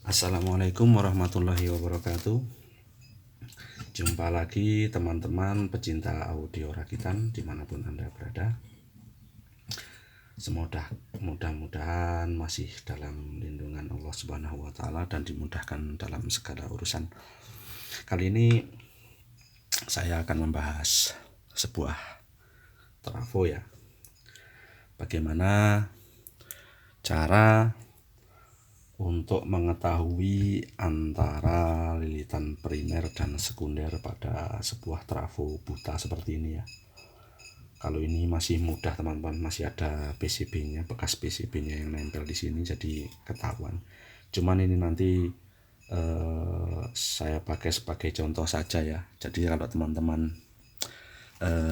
Assalamualaikum warahmatullahi wabarakatuh. Jumpa lagi teman-teman pecinta audio rakitan dimanapun Anda berada. Mudah-mudahan masih dalam lindungan Allah Subhanahu wa Ta'ala dan dimudahkan dalam segala urusan. Kali ini saya akan membahas sebuah trafo ya. Bagaimana cara untuk mengetahui antara lilitan primer dan sekunder pada sebuah trafo buta seperti ini ya. Kalau ini masih mudah teman-teman, masih ada PCB-nya, bekas PCB-nya yang nempel di sini jadi ketahuan. Cuman ini nanti saya pakai sebagai contoh saja ya. Jadi kalau teman-teman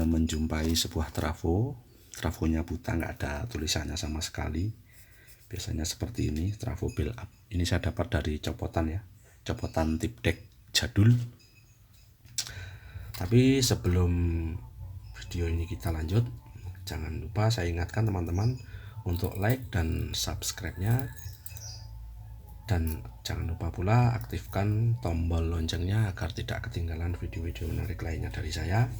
menjumpai sebuah trafonya buta, nggak ada tulisannya sama sekali, biasanya seperti ini, trafo build up. Ini saya dapat dari copotan ya, copotan tip deck jadul. Tapi sebelum video ini kita lanjut, jangan lupa saya ingatkan teman-teman untuk like dan subscribe-nya, dan jangan lupa pula aktifkan tombol loncengnya agar tidak ketinggalan video-video menarik lainnya dari saya.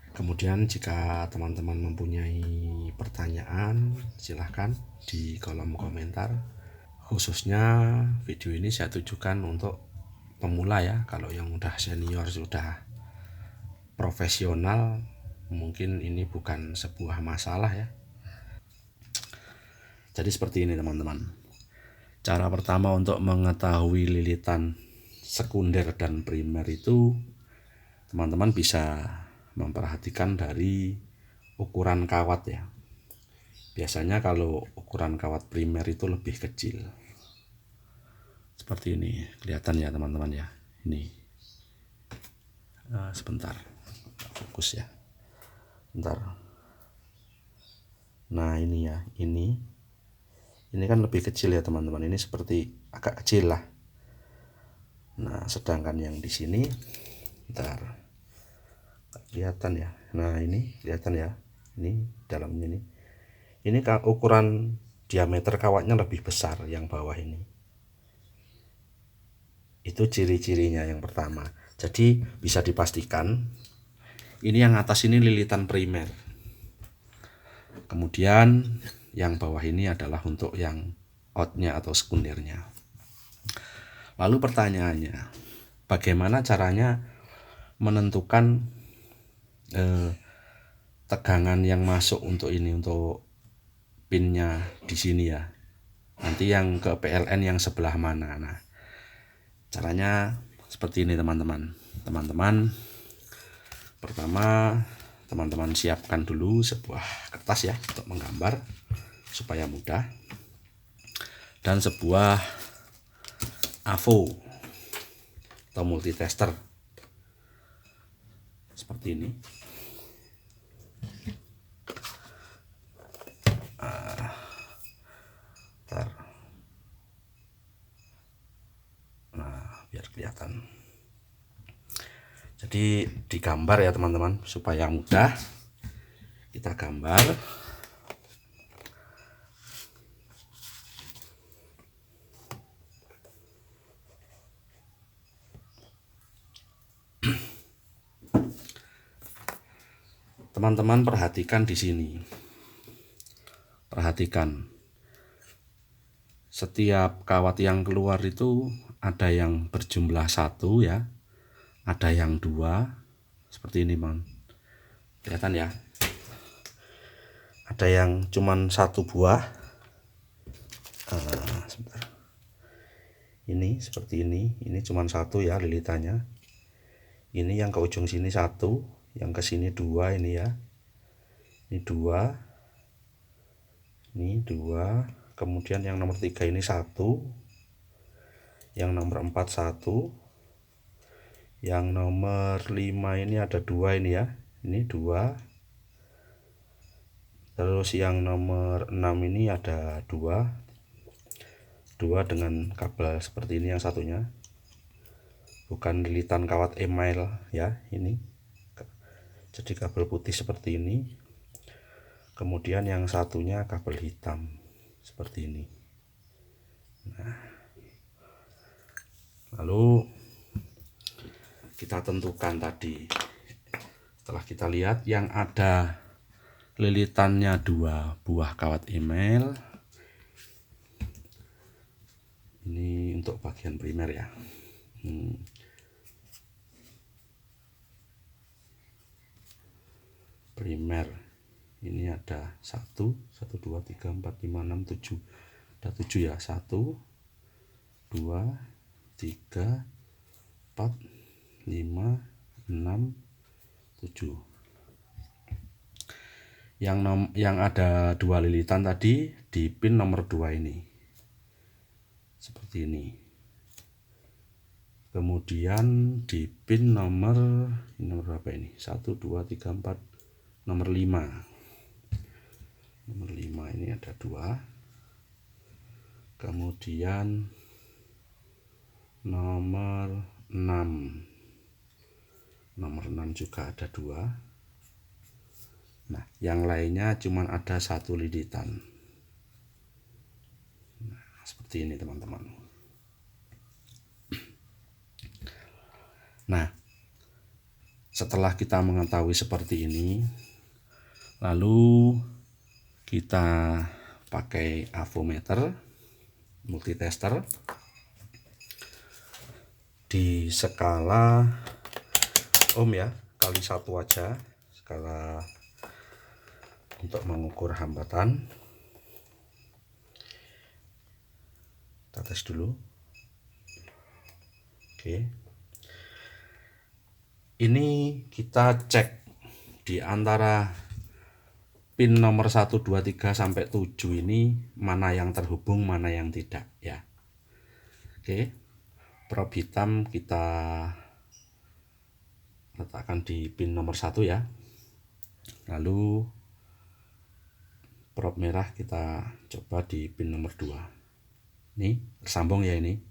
Kemudian jika teman-teman mempunyai pertanyaan, silahkan di kolom komentar. Khususnya video ini saya tujukan untuk pemula ya. Kalau yang udah senior, sudah profesional, mungkin ini bukan sebuah masalah ya. Jadi seperti ini teman-teman. Cara pertama untuk mengetahui lilitan sekunder dan primer itu, teman-teman bisa memperhatikan dari ukuran kawat ya. Biasanya kalau ukuran kawat primer itu lebih kecil. Seperti ini, kelihatan ya teman-teman ya. Ini sebentar, fokus ya, bentar. Nah ini ya, ini kan lebih kecil ya teman-teman. Ini seperti agak kecil lah. Nah sedangkan yang di sini, bentar, kelihatan ya. Nah ini kelihatan ya, ini dalamnya ini. Ini ukuran diameter kawatnya lebih besar yang bawah ini. Itu ciri-cirinya yang pertama. Jadi bisa dipastikan ini yang atas ini lilitan primer. Kemudian yang bawah ini adalah untuk yang outnya atau sekundernya. Lalu pertanyaannya, bagaimana caranya menentukan tegangan yang masuk untuk ini, untuk pinnya di sini ya. Nanti yang ke PLN yang sebelah mana. Nah, caranya seperti ini teman-teman. Pertama, teman-teman siapkan dulu sebuah kertas ya untuk menggambar supaya mudah, dan sebuah AVO atau multitester seperti ini. Nah, biar kelihatan. Jadi digambar ya teman-teman supaya mudah. Kita gambar. Teman-teman perhatikan di sini. Perhatikan. Setiap kawat yang keluar itu ada yang berjumlah 1 ya. Ada yang 2. Seperti ini, Bang. Kelihatan ya? Ada yang cuman 1 buah. Sebentar. Ini seperti ini cuman 1 ya lilitannya. Ini yang ke ujung sini 1, yang ke sini 2 ini ya. Ini 2. Ini 2. Kemudian yang nomor 3 ini 1. Yang nomor 4 1. Yang nomor 5 ini ada 2 ini ya. Ini 2. Terus yang nomor 6 ini ada 2 dengan kabel seperti ini yang satunya. Bukan lilitan kawat email ya, ini. Jadi kabel putih seperti ini. Kemudian yang satunya kabel hitam seperti ini. Lalu kita tentukan tadi, setelah kita lihat yang ada lilitannya 2 buah kawat email. Ini untuk bagian primer ya. Primer ini ada 1 2 3 4 5 6 7, ada 7 ya, 1 2 3 4 5 6 7. Yang ada 2 lilitan tadi di pin nomor 2 ini seperti ini. Kemudian di pin nomor berapa ini? 1 2 3 4, nomor 5. Nomor 5 ini ada 2. Kemudian nomor 6. Nomor 6 juga ada 2. Nah, yang lainnya cuma ada 1 lilitan. Nah, seperti ini teman-teman. Nah, setelah kita mengetahui seperti ini, lalu kita pakai avometer multitester di skala ohm ya, kali 1 aja, skala untuk mengukur hambatan. Kita tes dulu. Oke. Ini kita cek di antara pin nomor 1 2 3 sampai 7 ini mana yang terhubung, mana yang tidak ya. Oke. Probe hitam kita letakkan di pin nomor 1 ya. Lalu probe merah kita coba di pin nomor 2. Nih, tersambung ya ini.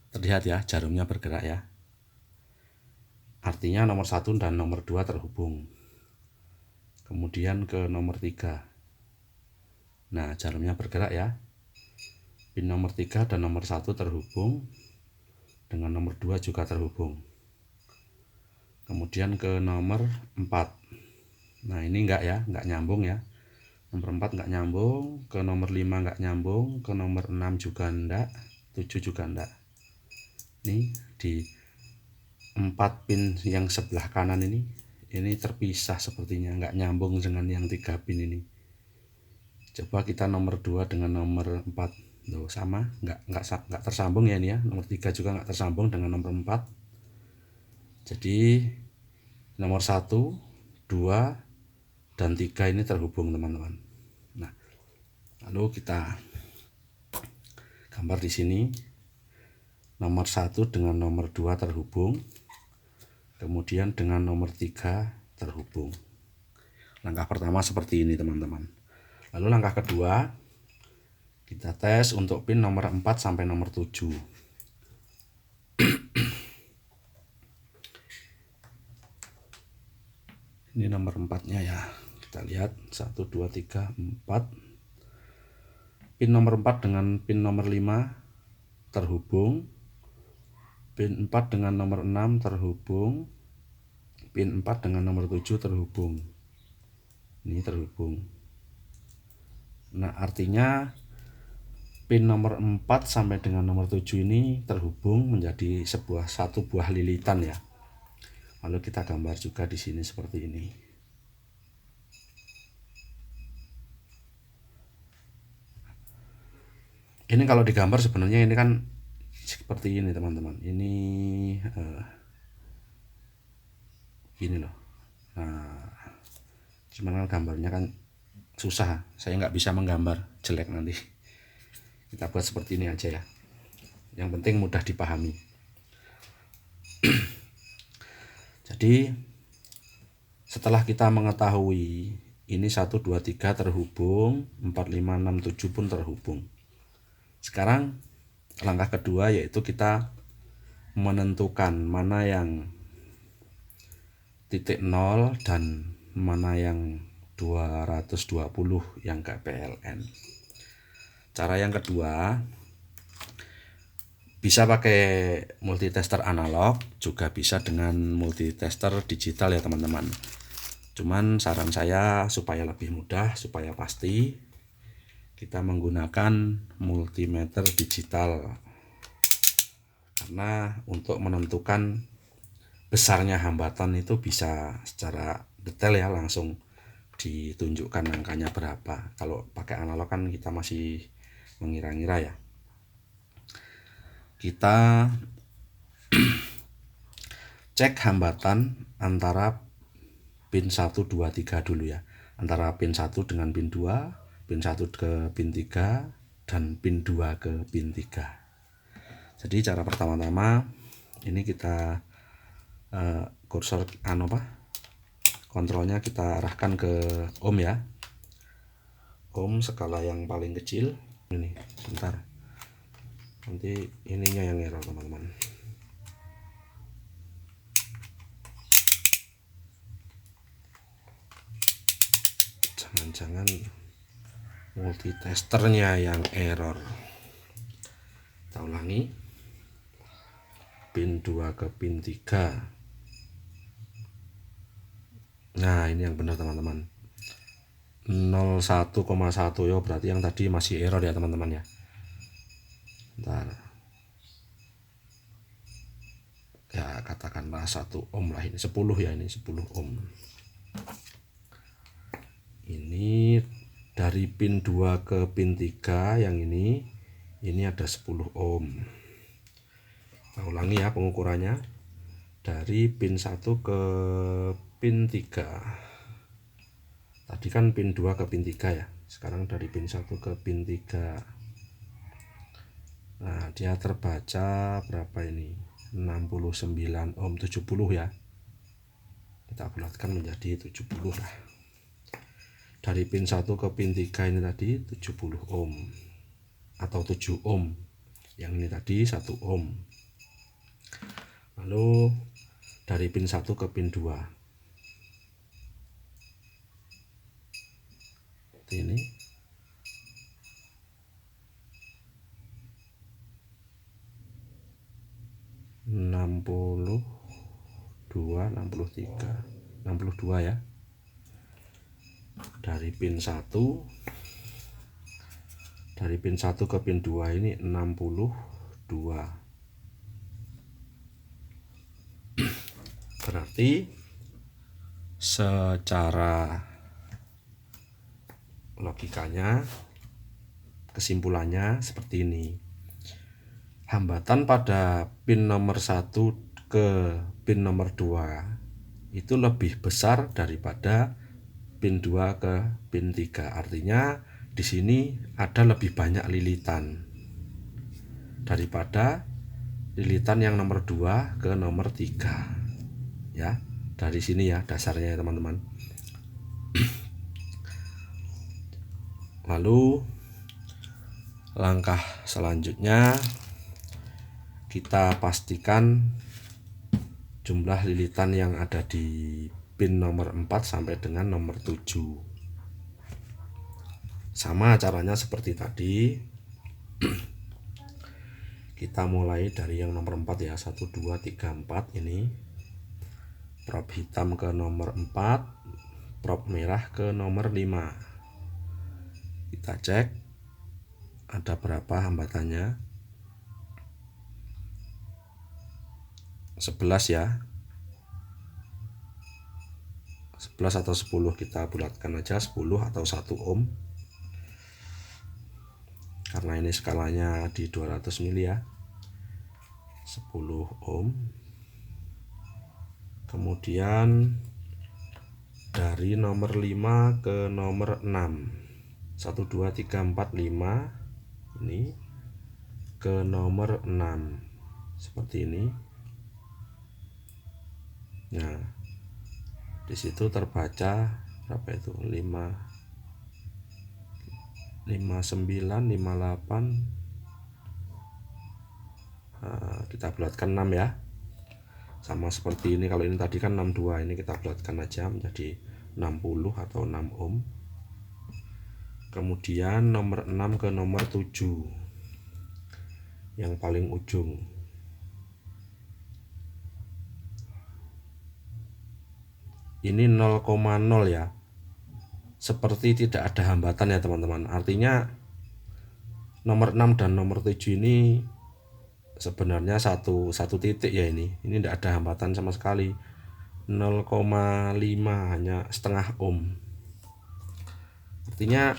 Terlihat ya, jarumnya bergerak ya. Artinya nomor 1 dan nomor 2 terhubung. Kemudian ke nomor 3. Nah, jarumnya bergerak ya. Pin nomor 3 dan nomor 1 terhubung. Dengan nomor 2 juga terhubung. Kemudian ke nomor 4. Nah, ini enggak ya, enggak nyambung ya. Nomor 4 enggak nyambung, ke nomor 5 enggak nyambung, ke nomor 6 juga enggak, 7 juga enggak. Nih di 4 pin yang sebelah kanan ini terpisah sepertinya, enggak nyambung dengan yang 3 pin ini. Coba kita nomor 2 dengan nomor 4. Loh, sama, enggak tersambung ya ini ya. Nomor 3 juga enggak tersambung dengan nomor 4. Jadi nomor 1, 2 dan 3 ini terhubung teman-teman. Nah, lalu kita gambar di sini. Nomor 1 dengan nomor 2 terhubung. Kemudian dengan nomor 3 terhubung. Langkah pertama seperti ini teman-teman. Lalu langkah kedua, kita tes untuk pin nomor 4 sampai nomor 7. Ini nomor 4-nya ya. Kita lihat 1 2 3 4. Pin nomor 4 dengan pin nomor 5 terhubung. Pin 4 dengan nomor 6 terhubung. Pin 4 dengan nomor 7 terhubung. Ini terhubung. Nah, artinya pin nomor 4 sampai dengan nomor 7 ini terhubung menjadi satu buah lilitan ya. Lalu kita gambar juga di sini seperti ini. Ini kalau digambar sebenarnya ini kan seperti ini teman-teman. Ini gini loh. Nah, cuman gambarnya kan susah, saya nggak bisa menggambar, jelek nanti. Kita buat seperti ini aja ya. Yang penting mudah dipahami. Jadi setelah kita mengetahui ini 1 2 3 terhubung, 4 5 6 7 pun terhubung. Sekarang langkah kedua yaitu kita menentukan mana yang titik 0 dan mana yang 220 yang ke PLN. Cara yang kedua, bisa pakai multitester analog, juga bisa dengan multitester digital ya teman-teman. Cuman saran saya supaya lebih mudah, supaya pasti, kita menggunakan multimeter digital. Karena untuk menentukan besarnya hambatan itu bisa secara detail ya, langsung ditunjukkan angkanya berapa. Kalau pakai analog kan kita masih mengira-ngira ya. Kita cek hambatan antara pin 1, 2, 3 dulu ya. Antara pin 1 dengan pin 2, pin 1 ke pin 3, dan pin 2 ke pin 3. Jadi cara pertama-tama ini kita kursor kontrolnya kita arahkan ke ohm ya. Ohm skala yang paling kecil ini. Bentar. Nanti ininya yang error teman-teman. Jangan-jangan multitesternya yang error. Kita ulangi. Pin 2 ke pin 3. Nah ini yang benar teman-teman, 01,1 ya, berarti yang tadi masih error ya teman-teman ya. Bentar. Ya katakanlah 1 ohm lah, ini 10 ya, ini 10 ohm. Ini dari pin 2 ke pin 3 yang ini ada 10 ohm. Kita ulangi ya pengukurannya. Dari pin 1 ke pin 3. Tadi kan pin 2 ke pin 3 ya. Sekarang dari pin 1 ke pin 3. Nah, dia terbaca berapa ini? 69 ohm, 70 ya. Kita bulatkan menjadi 70 lah. Dari pin 1 ke pin 3 ini tadi 70 ohm atau 7 ohm. Yang ini tadi 1 ohm. Lalu dari pin 1 ke pin 2. Ini enam puluh dua, 62 ya. Dari pin 1 ke pin 2 ini 62. Berarti secara logikanya, kesimpulannya seperti ini. Hambatan pada pin nomor 1 ke pin nomor 2 itu lebih besar daripada pin 2 ke pin 3. Artinya di sini ada lebih banyak lilitan daripada lilitan yang nomor 2 ke nomor 3. Ya, dari sini ya dasarnya ya teman-teman. Lalu langkah selanjutnya kita pastikan jumlah lilitan yang ada di pin nomor 4 sampai dengan nomor 7. Sama caranya seperti tadi. Kita mulai dari yang nomor 4 ya, 1, 2, 3, 4 ini. Prop hitam ke nomor 4, prop merah ke nomor 5. Kita cek ada berapa hambatannya. 11 ya. 11 atau 10, kita bulatkan aja 10 atau 1 ohm. Karena ini skalanya di 200 mili ya. 10 ohm. Kemudian dari nomor 5 ke nomor 6. 1, 2, 3, 4, 5 ini ke nomor 6 seperti ini. Nah, di situ terbaca berapa itu? 59, 58. Nah, kita bulatkan 6 ya. Sama seperti ini, kalau ini tadi kan 62, ini kita bulatkan aja menjadi 60 atau 6 ohm. kemudian nomor 6 ke nomor 7 yang paling ujung. Ini 0,0 ya, seperti tidak ada hambatan ya teman-teman. Artinya nomor 6 dan nomor 7 ini sebenarnya satu titik ya, ini tidak ada hambatan sama sekali. 0,5 hanya setengah ohm. Artinya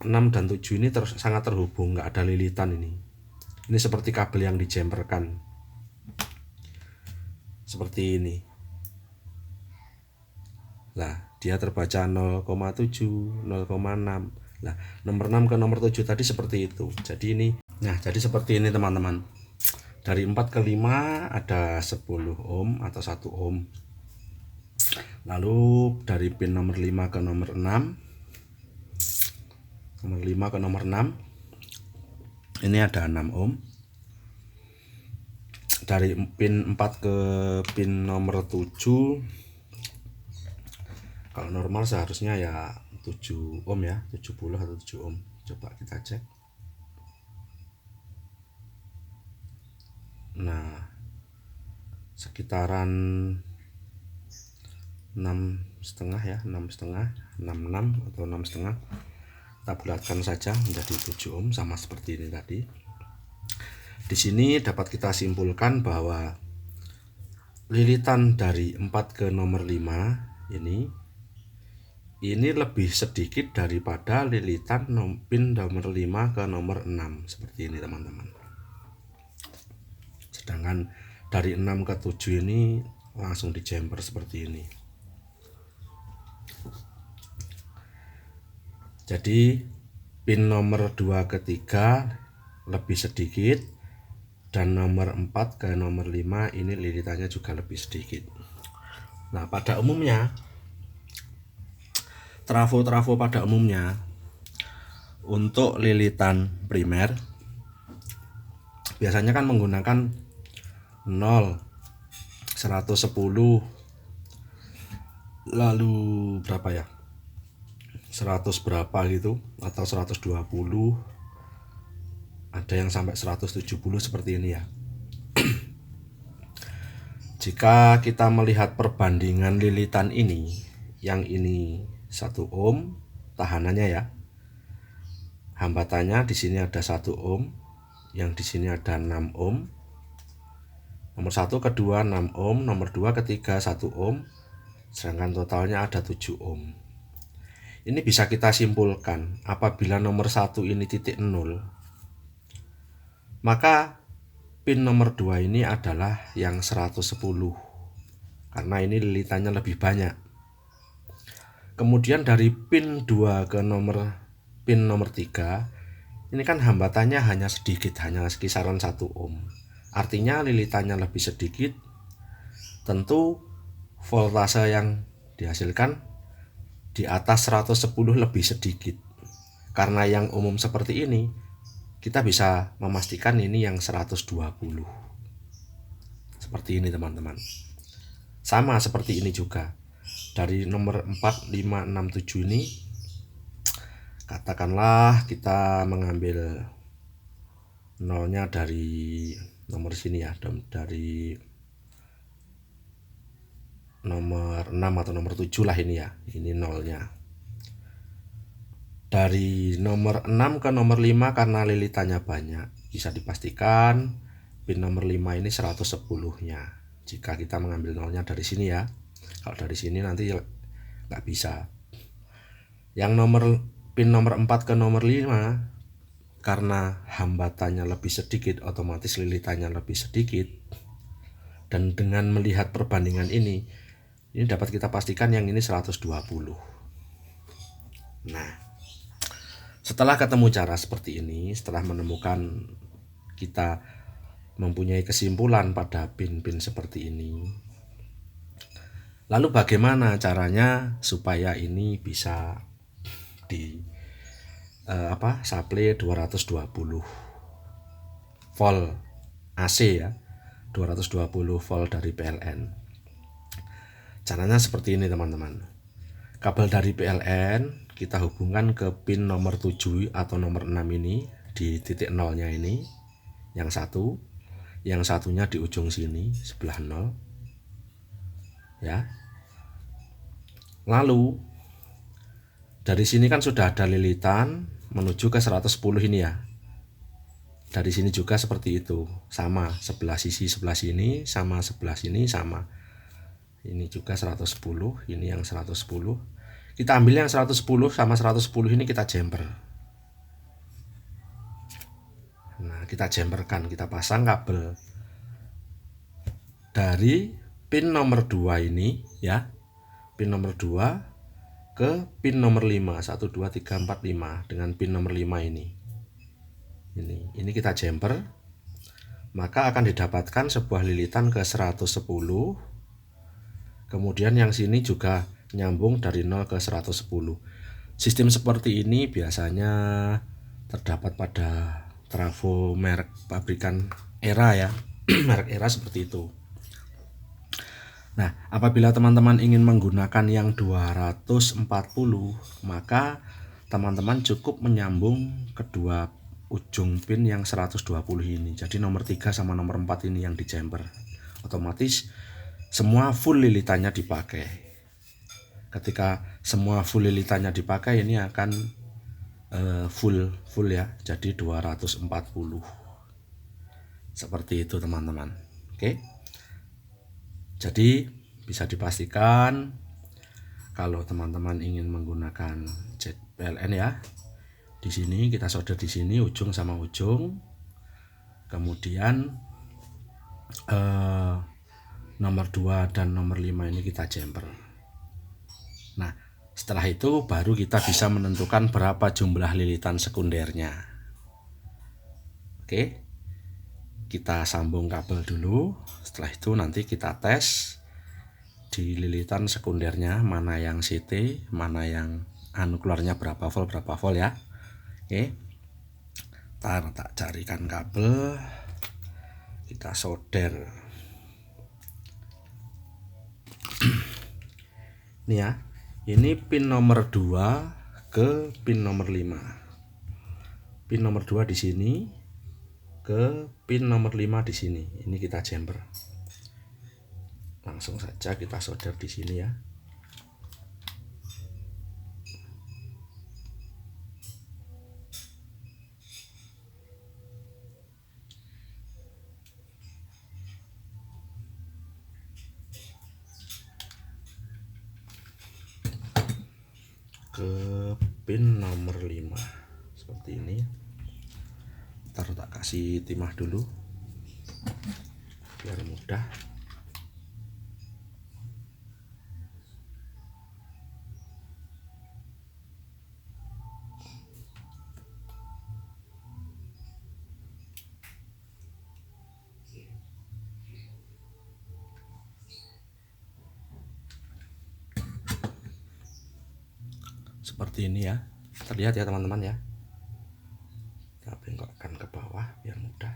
6 dan 7 ini sangat terhubung, nggak ada lilitan ini. Ini seperti kabel yang dijemperkan. Seperti ini. Nah, dia terbaca 0,7, 0,6. Nah, nomor 6 ke nomor 7 tadi seperti itu. Jadi ini, nah jadi seperti ini teman-teman. Dari 4 ke 5 ada 10 ohm atau 1 ohm. Lalu dari pin nomor 5 ke nomor 6, nomor 5 ke nomor 6 ini ada 6 ohm. Dari pin 4 ke pin nomor 7, kalau normal seharusnya ya 7 ohm ya, 70 atau 7 ohm. Coba kita cek. Nah, sekitaran 6,5 ya, 6,5, 66 atau 6,5. Kita bulatkan saja menjadi 7 ohm sama seperti ini tadi. Di sini dapat kita simpulkan bahwa lilitan dari 4 ke nomor 5 ini lebih sedikit daripada lilitan pin nomor 5 ke nomor 6 seperti ini teman-teman. Sedangkan dari 6 ke 7 ini langsung dijemper seperti ini. Jadi pin nomor 2 ke 3 lebih sedikit, dan nomor 4 ke nomor 5 ini lilitannya juga lebih sedikit. Nah, pada umumnya trafo pada umumnya untuk lilitan primer biasanya kan menggunakan 0, 110, lalu berapa ya, 100 berapa gitu, atau 120, ada yang sampai 170 seperti ini ya. Jika kita melihat perbandingan lilitan ini, yang ini 1 ohm tahanannya ya, hambatannya di sini ada 1 ohm, yang di sini ada 6 ohm. Nomor 1 kedua 6 ohm, nomor 2 ketiga 1 ohm, sedangkan totalnya ada 7 ohm. Ini bisa kita simpulkan, apabila nomor 1 ini titik 0, maka pin nomor 2 ini adalah yang 110, karena ini lilitannya lebih banyak. Kemudian dari pin 2 ke pin nomor 3, ini kan hambatannya hanya sedikit, hanya kisaran 1 ohm. Artinya lilitannya lebih sedikit, tentu voltase yang dihasilkan di atas 110 lebih sedikit. Karena yang umum seperti ini, kita bisa memastikan ini yang 120. Seperti ini teman-teman. Sama seperti ini juga. Dari nomor 4, 5, 6, 7 ini, katakanlah kita mengambil nolnya dari nomor sini ya, dari nomor 6 atau nomor 7 lah ini ya, ini nolnya. Dari nomor 6 ke nomor 5 karena lilitannya banyak, bisa dipastikan pin nomor 5 ini 110-nya. Jika kita mengambil nolnya dari sini ya. Kalau dari sini nanti nggak bisa. Yang pin nomor 4 ke nomor 5, karena hambatannya lebih sedikit, otomatis lilitannya lebih sedikit. Dan dengan melihat perbandingan ini dapat kita pastikan yang ini 120. Nah, setelah ketemu cara seperti ini, setelah menemukan, kita mempunyai kesimpulan pada pin-pin seperti ini, lalu bagaimana caranya supaya ini bisa di supply 220 volt AC ya, 220 volt dari PLN. Caranya seperti ini teman-teman. Kabel dari PLN kita hubungkan ke pin nomor 7 atau nomor 6 ini di titik nolnya ini, yang satu, yang satunya di ujung sini sebelah 0 ya. Lalu dari sini kan sudah ada lilitan menuju ke 110 ini ya. Dari sini juga seperti itu, sama sebelah sisi sebelah sini sama sebelah sini sama. Ini juga 110, ini yang 110. Kita ambil yang 110 sama 110 ini kita jumper. Nah, kita jumperkan, kita pasang kabel dari pin nomor 2 ini ya. Pin nomor 2 ke pin nomor 5, 1 2 3 4 5 dengan pin nomor 5 ini. Ini kita jumper. Maka akan didapatkan sebuah lilitan ke 110. Kemudian yang sini juga nyambung dari 0 ke 110. Sistem seperti ini biasanya terdapat pada trafo merek pabrikan Era ya. Merek Era seperti itu. Nah, apabila teman-teman ingin menggunakan yang 240, maka teman-teman cukup menyambung kedua ujung pin yang 120 ini. Jadi nomor 3 sama nomor 4 ini yang di jumper. Otomatis semua full lilitannya dipakai. Ketika semua full lilitannya dipakai, ini akan full ya, jadi 240. Seperti itu teman-teman. Oke. Jadi bisa dipastikan kalau teman-teman ingin menggunakan jet PLN ya, di sini kita solder di sini ujung sama ujung. Kemudian nomor 2 dan nomor 5 ini kita jumper. Nah, setelah itu baru kita bisa menentukan berapa jumlah lilitan sekundernya. Oke. Kita sambung kabel dulu. Setelah itu nanti kita tes di lilitan sekundernya mana yang CT, mana yang keluarnya berapa volt ya. Oke. Tak carikan kabel. Kita solder. Ini ya, ini pin nomor 2 ke pin nomor 5. Pin nomor 2 di sini ke pin nomor 5 di sini. Ini kita jumper. Langsung saja kita solder di sini ya. Ke pin nomor 5 seperti ini. Ntar tak kasih timah dulu biar mudah. Seperti ini ya, terlihat ya teman-teman ya. Kita bengkokkan ke bawah biar mudah,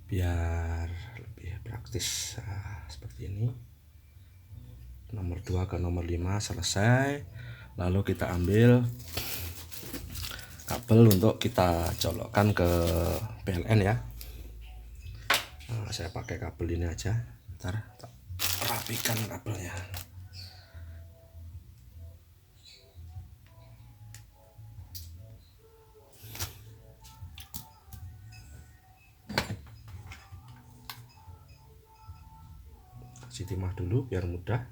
biar lebih praktis. Nah, seperti ini. Nomor 2 ke nomor 5 selesai. Lalu kita ambil kabel untuk kita colokkan ke PLN ya. Nah, saya pakai kabel ini aja. Ntar tak rapikan kabelnya. Kasih timah dulu biar mudah.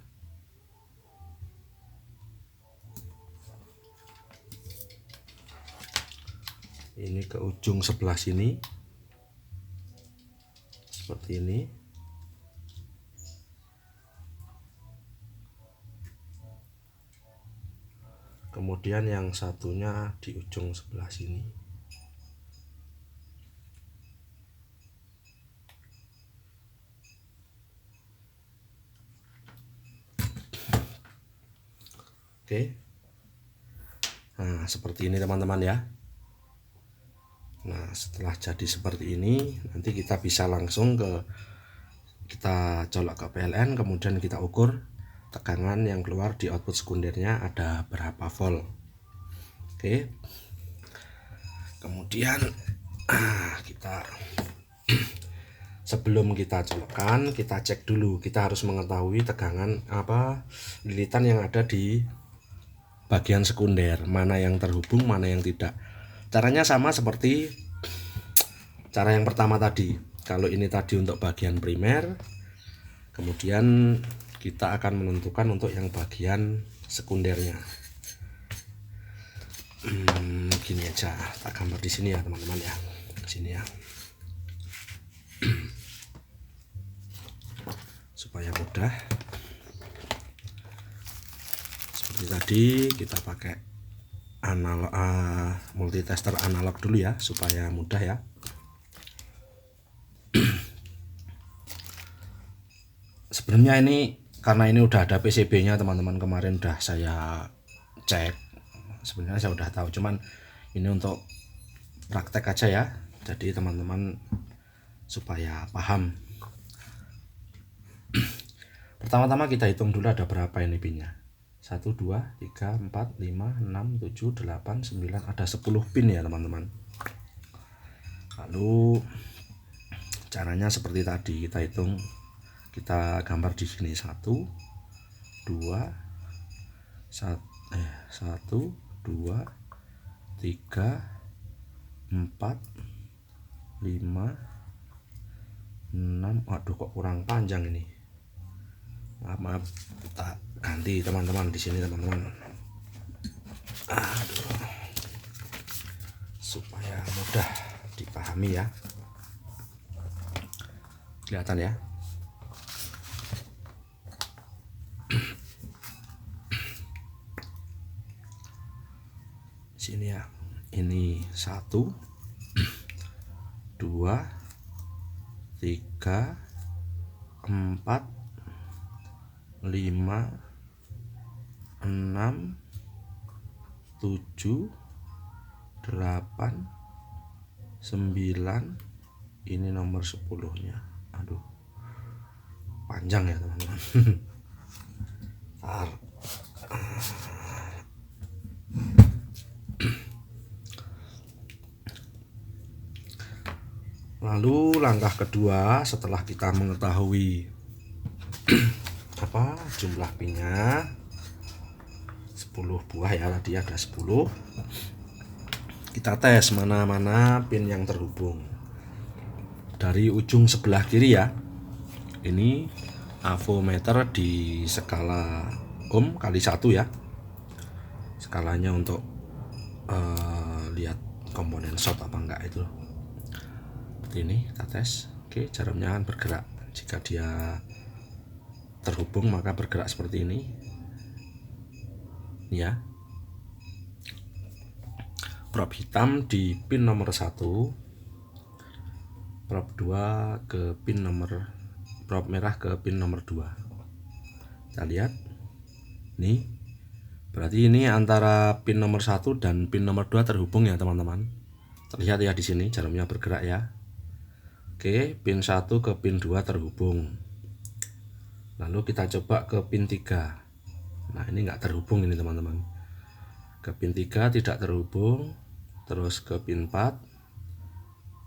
Ini ke ujung sebelah sini seperti ini. Kemudian yang satunya di ujung sebelah sini. Oke. Nah, seperti ini teman-teman ya. Nah, setelah jadi seperti ini, nanti kita bisa langsung kita colok ke PLN, kemudian kita ukur tegangan yang keluar di output sekundernya ada berapa volt. Oke. Kemudian kita sebelum kita colokkan, kita cek dulu. Kita harus mengetahui tegangan lilitan yang ada di bagian sekunder, mana yang terhubung, mana yang tidak. Caranya sama seperti cara yang pertama tadi. Kalau ini tadi untuk bagian primer, kemudian kita akan menentukan untuk yang bagian sekundernya. Gini aja, tak gambar di sini ya teman-teman ya, sini ya, supaya mudah. Seperti tadi kita pakai analog, multitester analog dulu ya, supaya mudah ya. Sebenarnya ini karena ini udah ada PCB-nya teman-teman, kemarin udah saya cek. Sebenarnya saya udah tahu, cuman ini untuk praktek aja ya. Jadi teman-teman supaya paham. Pertama-tama kita hitung dulu ada berapa ini pinnya. 1, 2, 3, 4, 5, 6, 7, 8, 9, ada 10 pin ya teman-teman. Lalu caranya seperti tadi, kita hitung, kita gambar di sini 1, 2, 1, 2, 3, 4, 5, 6. Aduh kok kurang panjang ini. Maaf, tak ganti teman-teman di sini teman-teman. Aduh, supaya mudah dipahami ya. Kelihatan ya. Sini ya. Ini 1, 2, 3, 4, 5, 6, 7, 8, 9, 10, ini nomor 10-nya. Aduh, panjang ya teman-teman. Lalu langkah kedua, setelah kita mengetahui jumlah pinnya 10 buah ya, tadi ada 10. Kita tes mana-mana pin yang terhubung. Dari ujung sebelah kiri ya. Ini avometer di skala ohm kali 1 ya. Skalanya untuk lihat komponen short apa enggak itu. Seperti ini kita tes. Oke, jarumnya akan bergerak. Jika dia terhubung maka bergerak seperti ini ya. Prob hitam di pin nomor 1, prob 2 ke pin nomor, prob merah ke pin nomor 2. Kita lihat nih, berarti ini antara pin nomor 1 dan pin nomor 2 terhubung ya teman-teman. Terlihat ya di sini jarumnya bergerak ya. Oke, pin 1 ke pin 2 terhubung. Lalu kita coba ke pin 3. Nah, ini enggak terhubung ini teman-teman. Ke pin 3 tidak terhubung. Terus ke pin 4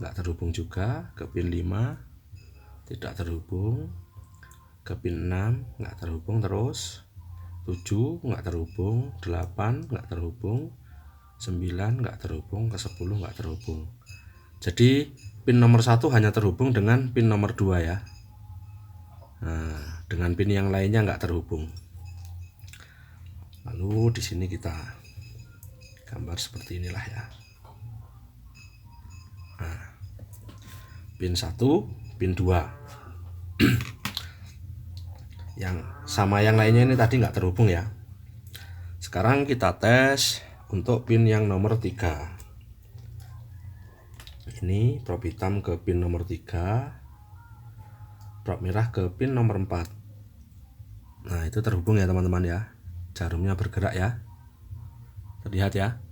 enggak terhubung juga. Ke pin 5 tidak terhubung. Ke pin 6 enggak terhubung terus. 7 enggak terhubung. 8 enggak terhubung. 9 enggak terhubung. Ke 10 enggak terhubung. Jadi pin nomor 1 hanya terhubung dengan pin nomor 2 ya. Nah, dengan pin yang lainnya enggak terhubung. Lalu di sini kita gambar seperti inilah ya. Nah, pin 1, pin 2. Yang sama yang lainnya ini tadi enggak terhubung ya. Sekarang kita tes untuk pin yang nomor 3. Ini prob hitam ke pin nomor 3, prob merah ke pin nomor 4. Nah, itu terhubung ya teman-teman ya. Jarumnya bergerak ya. Terlihat ya.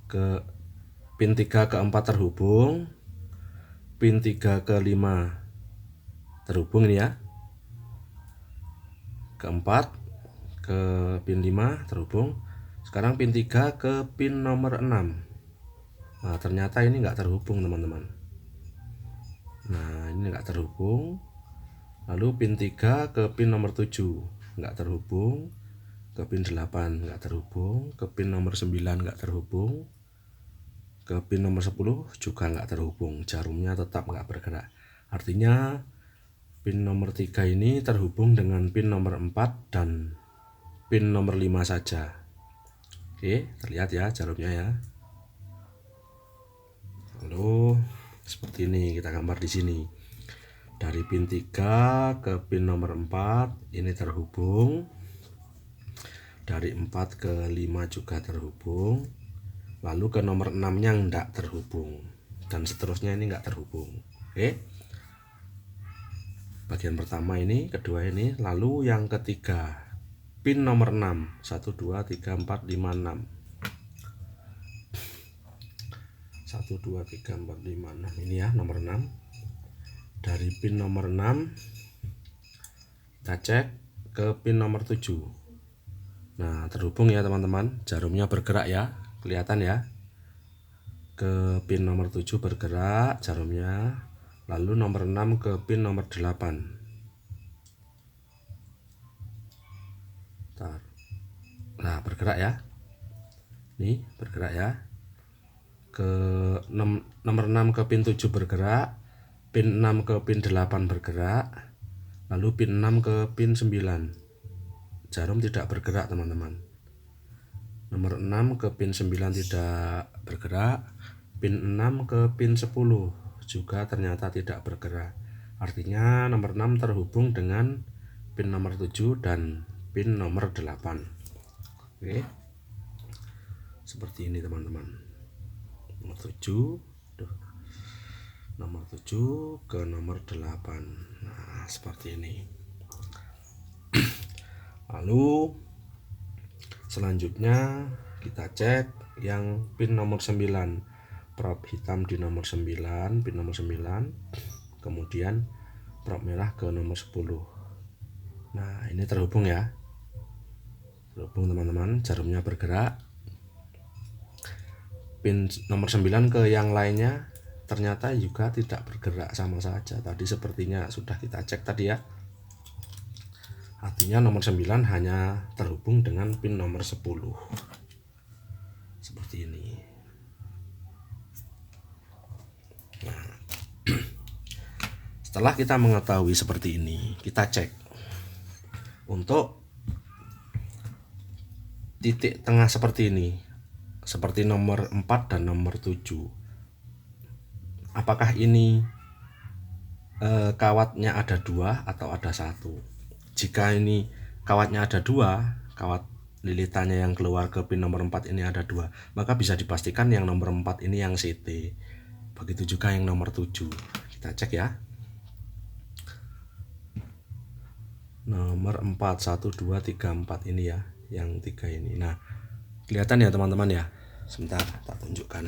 Ke pin 3 ke 4 terhubung. Pin 3 ke 5 terhubung ini ya. ke-4 ke pin 5 terhubung. Sekarang pin 3 ke pin nomor 6. Nah, ternyata ini enggak terhubung, teman-teman. Nah, ini enggak terhubung. Lalu pin 3 ke pin nomor 7 enggak terhubung. Ke pin 8 enggak terhubung. Ke pin nomor 9 enggak terhubung. Ke pin nomor 10 juga enggak terhubung. Jarumnya tetap enggak bergerak. Artinya pin nomor 3 ini terhubung dengan pin nomor 4 dan pin nomor 5 saja. Oke, terlihat ya jarumnya ya. Lalu seperti ini kita gambar di sini. Dari pin 3 ke pin nomor 4 ini terhubung. Dari 4 ke 5 juga terhubung. Lalu ke nomor 6-nya enggak terhubung. Dan seterusnya ini enggak terhubung. Oke. Bagian pertama ini, kedua ini, lalu yang ketiga. Pin nomor 6. 1 2 3 4 5 6. 1 2 3 4 5 6 ini ya nomor 6. Dari pin nomor 6 kita cek ke pin nomor 7. Nah, terhubung ya teman-teman. Jarumnya bergerak ya, kelihatan ya. Ke pin nomor 7 bergerak jarumnya. Lalu nomor 6 ke pin nomor 8. Nah, bergerak ya. Nih, bergerak ya. Ke nomor 6 ke pin 7 bergerak, pin 6 ke pin 8 bergerak, lalu pin 6 ke pin 9. Jarum tidak bergerak, teman-teman. Nomor 6 ke pin 9 tidak bergerak, pin 6 ke pin 10 juga ternyata tidak bergerak. Artinya nomor 6 terhubung dengan pin nomor 7 dan pin nomor 8. Oke. Seperti ini, teman-teman. Nomor 7 ke nomor 8. Nah, seperti ini. Lalu selanjutnya kita cek yang pin nomor 9. Prop hitam di nomor 9, pin nomor 9. Kemudian prop merah ke nomor 10. Nah, ini terhubung ya. Terhubung, teman-teman. Jarumnya bergerak. Pin nomor 9 ke yang lainnya ternyata juga tidak bergerak, sama saja. Tadi sepertinya sudah kita cek tadi ya. Artinya nomor 9 hanya terhubung dengan pin nomor 10. Seperti ini. Nah, setelah kita mengetahui seperti ini, kita cek untuk titik tengah seperti ini. Seperti nomor 4 dan nomor 7. Apakah ini kawatnya ada 2 atau ada 1? Jika ini kawatnya ada 2, kawat lilitannya yang keluar ke pin nomor 4 ini ada 2, maka bisa dipastikan yang nomor 4 ini yang CT. Begitu juga yang nomor 7. Kita cek ya. Nomor 4, 1 2 3 4 ini ya, yang 3 ini. Nah, kelihatan ya teman-teman ya. Sebentar, tak tunjukkan.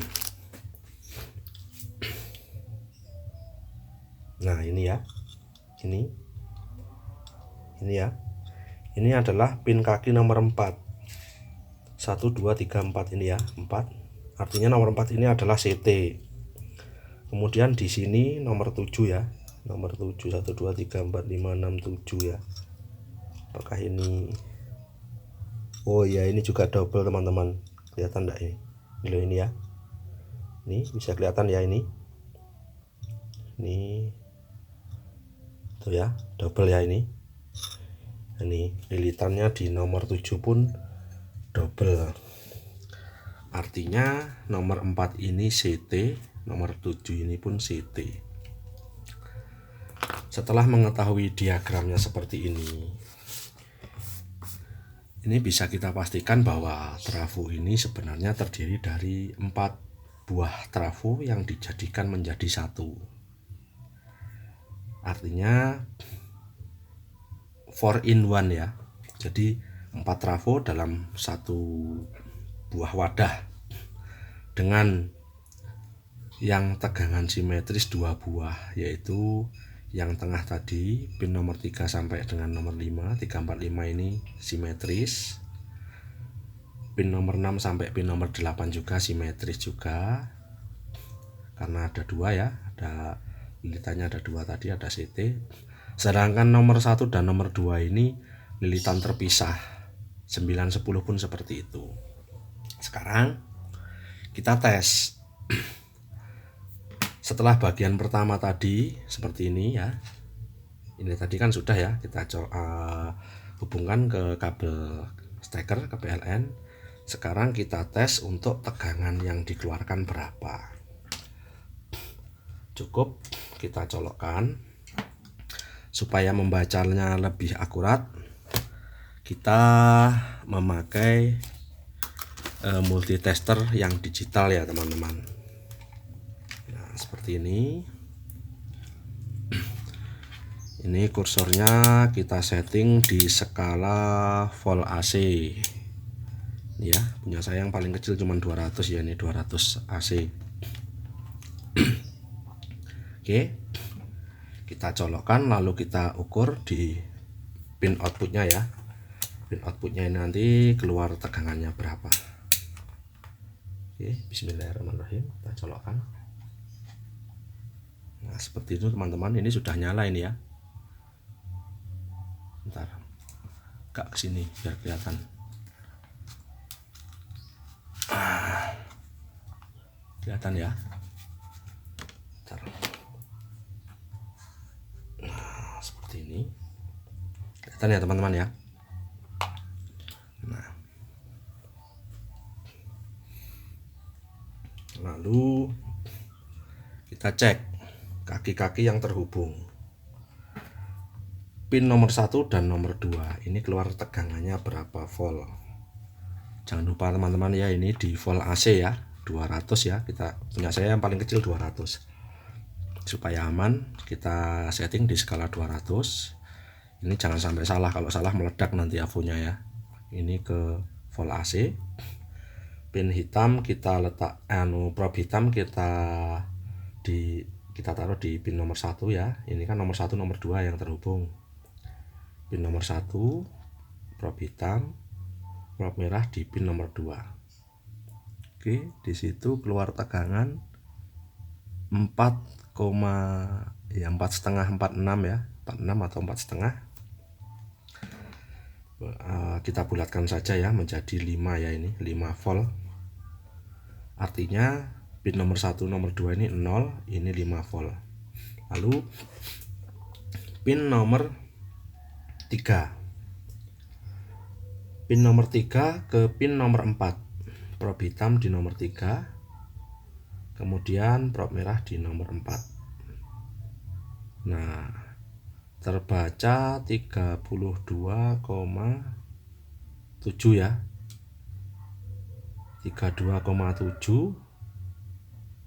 Nah, ini ya. Ini ya. Ini adalah pin kaki nomor 4. 1 2 3 4 ini ya, 4. Artinya nomor 4 ini adalah CT. Kemudian di sini nomor 7 ya. Nomor 7 1 2 3 4 5 6 7 ya. Apakah ini? Oh ya, ini juga double, teman-teman. Kelihatan enggak ini? Ini loh, ini ya. Ini bisa kelihatan ya ini. Ini tuh ya, double ya ini. Ini lilitannya di nomor 7 pun double. Artinya nomor 4 ini CT, nomor 7 ini pun CT. Setelah mengetahui diagramnya seperti ini bisa kita pastikan bahwa trafo ini sebenarnya terdiri dari 4 buah trafo yang dijadikan menjadi satu. Artinya 4 in 1 ya. Jadi 4 trafo dalam satu buah wadah dengan yang tegangan simetris 2 buah, yaitu Yang tengah tadi pin nomor 3 sampai dengan nomor 5, 3, 4, 5 ini simetris. Pin nomor 6 sampai pin nomor 8 juga simetris juga. Karena ada dua ya, ada lilitannya ada dua tadi, ada CT. Sedangkan nomor 1 dan nomor 2 ini lilitan terpisah. 9, 10 pun seperti itu. Sekarang kita tes. Setelah bagian pertama tadi seperti ini ya. Ini tadi kan sudah ya, kita hubungkan ke kabel steker ke PLN. Sekarang kita tes untuk tegangan yang dikeluarkan berapa. Cukup kita colokkan. Supaya membacanya lebih akurat, kita memakai multitester yang digital ya teman-teman. Nah, seperti ini. Ini kursornya kita setting di skala volt AC. Ini ya, punya saya yang paling kecil cuma 200 ya, ini 200 AC. Oke. Kita colokkan lalu kita ukur di pin outputnya ya. Pin outputnya ini nanti keluar tegangannya berapa. Oke, bismillahirrahmanirrahim, kita colokkan. Nah, seperti itu teman-teman, ini sudah nyala ini ya. Bentar, agak kesini biar kelihatan. Kelihatan ya. Bentar. Nah, seperti ini. Kelihatan ya teman-teman ya. Nah, lalu kita cek kaki-kaki yang terhubung. Pin nomor 1 dan nomor 2 ini keluar tegangannya berapa volt. Jangan lupa teman-teman ya, ini di volt AC ya, 200 ya. Kita punya saya yang paling kecil 200. Supaya aman kita setting di skala 200. Ini jangan sampai salah, kalau salah meledak nanti avonya ya. Ini ke volt AC. Pin hitam kita letak probe hitam kita taruh di pin nomor 1 ya. Ini kan nomor 1 nomor 2 yang terhubung. Pin nomor 1 probe hitam, probe merah di pin nomor 2. Oke, di situ keluar tegangan 4, ya 4,5 46 ya, 46 atau 4,5. Kita bulatkan saja ya menjadi 5 ya, ini 5 volt. Artinya pin nomor 1 nomor 2 ini 0, ini 5 volt. Lalu pin nomor 3. Pin nomor 3 ke pin nomor 4. Probe hitam di nomor 3. Kemudian probe merah di nomor 4. Nah, terbaca 32,7 ya. 32,7.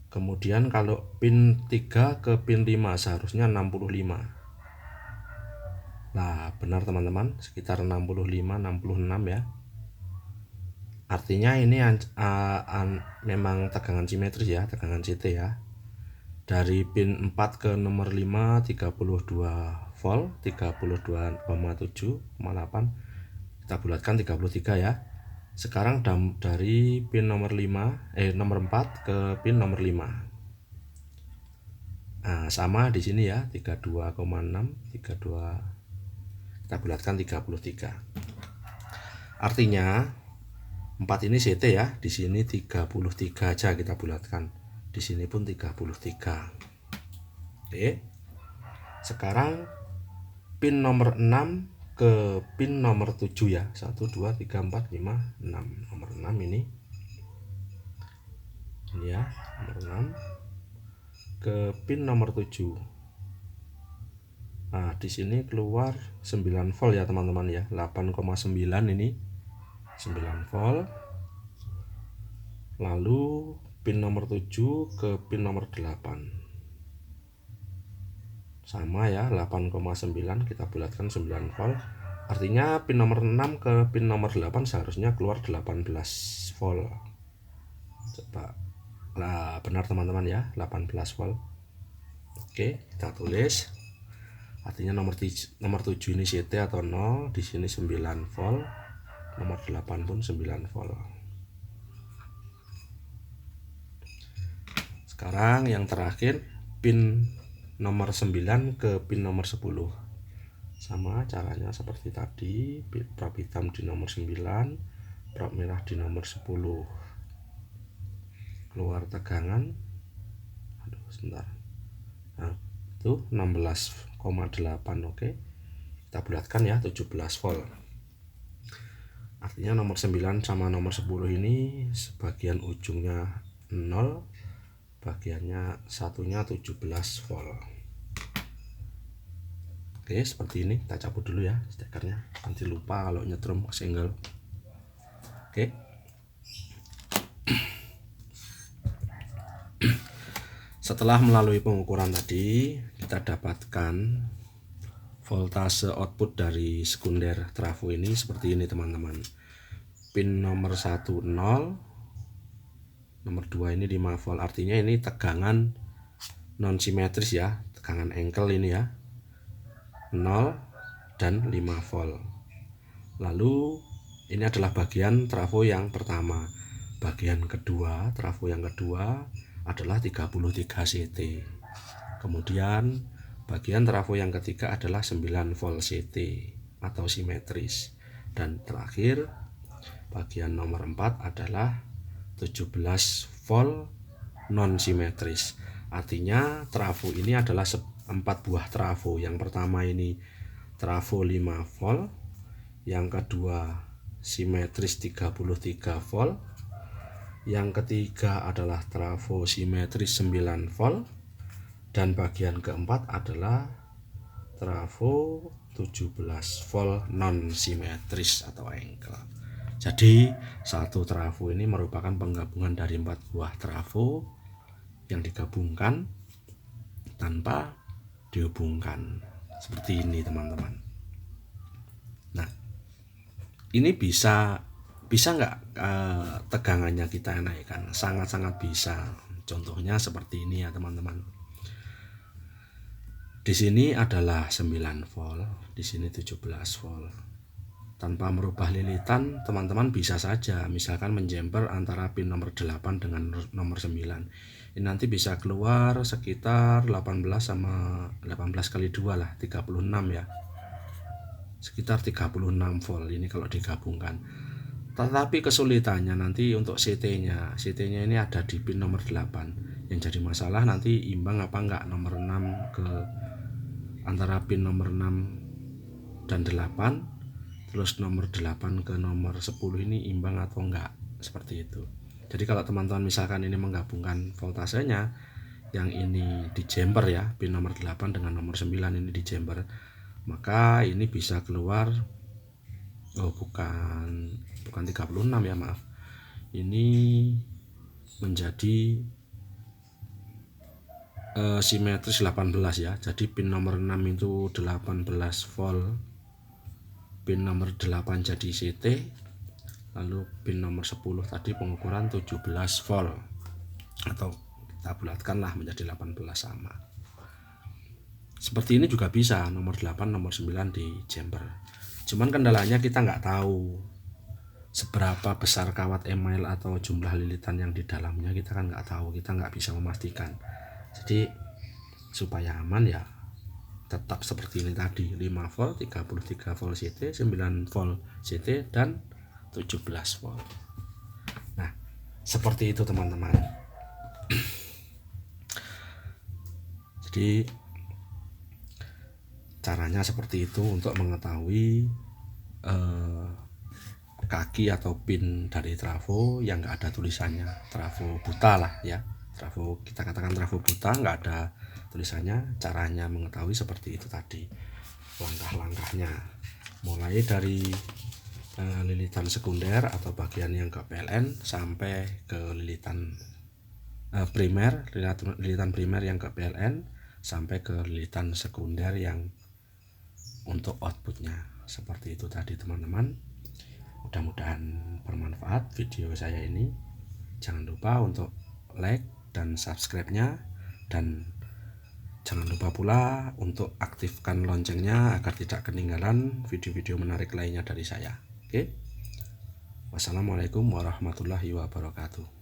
Kemudian kalau pin 3 ke pin 5 seharusnya 65. Nah, benar teman-teman, sekitar 65 66 ya. Artinya ini memang tegangan simetris ya, tegangan CT ya. Dari pin 4 ke nomor 5 32 volt, 32,7,8. Kita bulatkan 33 ya. Sekarang dari pin nomor 4 ke pin nomor 5. Nah, sama di sini ya, 32,6, 32. Kita bulatkan 33. Artinya 4 ini CT ya, di sini 33 aja kita bulatkan. Di sini pun 33. Oke. Sekarang pin nomor 6 ke pin nomor 7 ya. 1 2 3 4 5 6. Nomor 6 ini. Ini ya, nomor 6 ke pin nomor 7. Nah, di sini keluar 9 volt ya teman-teman ya. 8,9 ini 9 volt. Lalu pin nomor 7 ke pin nomor 8. Sama ya, 8,9 kita bulatkan 9 volt. Artinya pin nomor 6 ke pin nomor 8 seharusnya keluar 18 volt. Coba. Nah, benar teman-teman ya, 18 volt. Oke, kita tulis. Artinya nomor 7 ini CT atau 0, di sini 9 volt, nomor 8 pun 9 volt. Sekarang yang terakhir pin nomor 9 ke pin nomor 10. Sama caranya seperti tadi, prop hitam di nomor 9, prop merah di nomor 10. Keluar tegangan. Aduh, sebentar. Nah, itu 16,8. Oke. Kita bulatkan ya, 17 volt. Artinya nomor 9 sama nomor 10 ini sebagian ujungnya 0, bagiannya satunya 17 volt. Oke, seperti ini. Kita cabut dulu ya stekernya, nanti lupa kalau nyetrum single. Oke. Setelah melalui pengukuran tadi, kita dapatkan voltase output dari sekunder trafo ini seperti ini teman-teman. Pin nomor 1 0, nomor 2 ini 5 volt. Artinya ini tegangan non simetris ya, tegangan engkel ini ya, 0 dan 5 volt. Lalu ini adalah bagian trafo yang pertama. Bagian kedua, trafo yang kedua adalah 33 CT. Kemudian bagian trafo yang ketiga adalah 9 volt CT atau simetris. Dan terakhir bagian nomor 4 adalah 17 volt non simetris. Artinya trafo ini adalah 4 buah trafo. Yang pertama ini trafo 5 volt, yang kedua simetris 33 volt, yang ketiga adalah trafo simetris 9 volt, dan bagian keempat adalah trafo 17 volt non simetris atau engkel. Jadi satu trafo ini merupakan penggabungan dari 4 buah trafo yang digabungkan tanpa dihubungkan. Seperti ini teman-teman. Nah, ini bisa nggak tegangannya kita naikkan? Sangat-sangat bisa. Contohnya seperti ini ya teman-teman. Di sini adalah 9 volt, di sini 17 volt. Tanpa merubah lilitan, teman-teman bisa saja misalkan menjemper antara pin nomor 8 dengan nomor 9. Ini nanti bisa keluar sekitar 18 sama 18 kali 2 lah, 36 ya. Sekitar 36 volt ini kalau digabungkan. Tetapi kesulitannya nanti untuk CT-nya. CT-nya ini ada di pin nomor 8. Yang jadi masalah nanti imbang apa enggak nomor 6 ke antara pin nomor 6 dan 8, terus nomor 8 ke nomor 10 ini imbang atau enggak, seperti itu. Jadi kalau teman-teman misalkan ini menggabungkan voltasenya, yang ini di jumper ya, pin nomor 8 dengan nomor 9 ini di jumper, maka ini bisa keluar bukan 36 ya, maaf. Ini menjadi simetris 18 ya. Jadi pin nomor 6 itu 18 volt, pin nomor 8 jadi CT, lalu pin nomor 10 tadi pengukuran 17 volt, atau kita bulatkanlah menjadi 18 sama. Seperti ini juga bisa nomor 8 nomor 9 di jumper. Cuman kendalanya kita nggak tahu seberapa besar kawat email atau jumlah lilitan yang di dalamnya, kita kan nggak tahu, kita nggak bisa memastikan. Jadi supaya aman ya tetap seperti ini tadi, 5 volt, 33 volt CT, 9 volt CT, dan 17 volt. Nah, seperti itu teman-teman. Jadi caranya seperti itu untuk mengetahui kaki atau pin dari trafo yang nggak ada tulisannya, trafo buta lah ya, trafo, kita katakan trafo buta nggak ada tulisannya. Caranya mengetahui seperti itu tadi, langkah-langkahnya mulai dari lilitan sekunder atau bagian yang ke PLN sampai ke lilitan primer, lilitan primer yang ke PLN sampai ke lilitan sekunder yang untuk outputnya. Seperti itu tadi teman-teman. Mudah-mudahan bermanfaat video saya ini. Jangan lupa untuk like dan subscribe-nya, dan Jangan lupa pula untuk aktifkan loncengnya agar tidak ketinggalan video-video menarik lainnya dari saya. Oke. Wassalamualaikum warahmatullahi wabarakatuh.